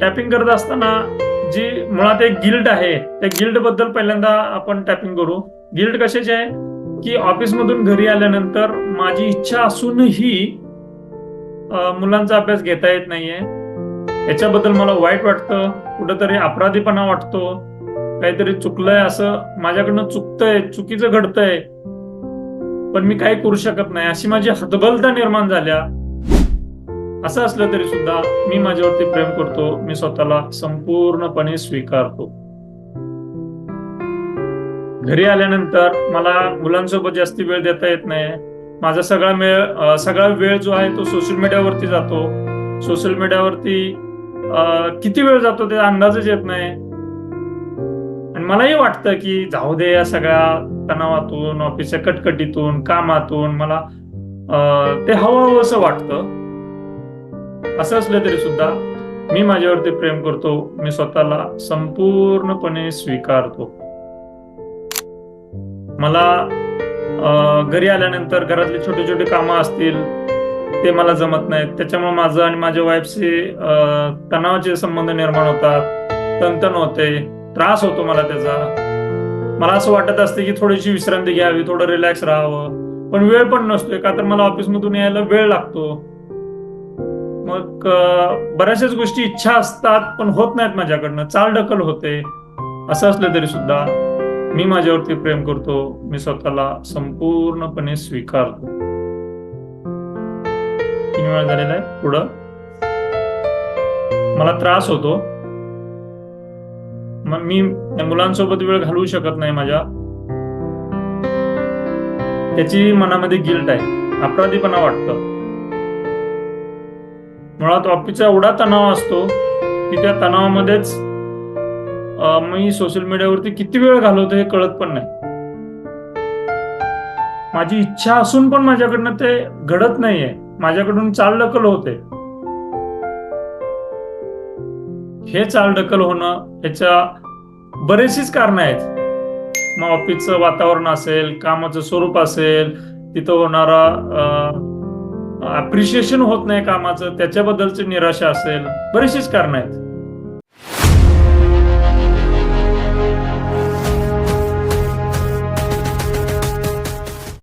Tapping करत असताना जी मुळात एक गिल्ट आहे, त्या गिल्ट बद्दल पहिल्यांदा आपण टॅपिंग करू. गिल्ट कशाची आहे की ऑफिसमधून घरी आल्यानंतर माझी इच्छा असूनही मुलांचा अभ्यास घेता येत नाहीये. याच्याबद्दल मला वाईट वाटतं, कुठंतरी अपराधीपणा वाटतो, काहीतरी चुकलंय, असं माझ्याकडनं चुकतंय, चुकीचं घडतंय, पण मी काही करू शकत नाही, अशी माझी हतबलता निर्माण झाल्या. असं असलं तरी सुद्धा मी माझ्यावरती प्रेम करतो, मी स्वतःला संपूर्णपणे स्वीकारतो. घरी आल्यानंतर मला मुलांसोबत जास्ती वेळ देता येत नाही. माझा सगळा वेळ जो आहे तो सोशल मीडियावरती जातो. सोशल मीडियावरती किती वेळ जातो ते अंदाजच येत नाही. आणि मलाही वाटतं की जाऊ दे, या सगळ्या तणावातून, ऑफिसच्या कटकटीतून, कामातून मला ते हवं असं वाटतं. असं असलं तरी सुद्धा मी माझ्यावरती प्रेम करतो, मी स्वतःला संपूर्णपणे स्वीकारतो. मला घरी आल्यानंतर घरातले छोटे छोटे कामं असतील ते मला जमत नाहीत, त्याच्यामुळे माझं आणि माझ्या वाईफशी तणावाचे संबंध निर्माण होतात, तणतण होते, त्रास होतो मला त्याचा. मला असं वाटत असते की थोडीशी विश्रांती घ्यावी, थोडं रिलॅक्स राहावं, पण वेळ पण नसतोय, का तर मला ऑफिसमधून यायला वेळ लागतो. मग बऱ्याचशाच गोष्टी इच्छा असतात पण होत नाहीत माझ्याकडनं, चालढकल होते. असं असलं तरी सुद्धा मी माझ्यावरती प्रेम करतो, मी स्वतःला संपूर्णपणे स्वीकारतो. 3 वेळा झालेला आहे. पुढं मला त्रास होतो, मग मी मुलांसोबत वेळ घालवू शकत नाही माझ्या, त्याची मनामध्ये गिल्ट आहे, अपराधीपणा वाटतं. मुळात ऑफिसचा एवढा तणाव असतो की त्या तणावामध्येच मी सोशल मीडियावरती किती वेळ घालवतो हे कळत पण नाही. माझी इच्छा असून पण माझ्याकडनं ते घडत नाहीये, माझ्याकडून चालढकल होते. हे चालढकल होणं याच्या बरेचशीच कारणं आहेत. मग ऑफिसचं वातावरण असेल, कामाचं स्वरूप असेल, तिथं होणारा अप्रिशिएशन होत नाही कामाचं, त्याच्याबद्दलची निराशा असेल, बरीचशीच कारणं आहेत.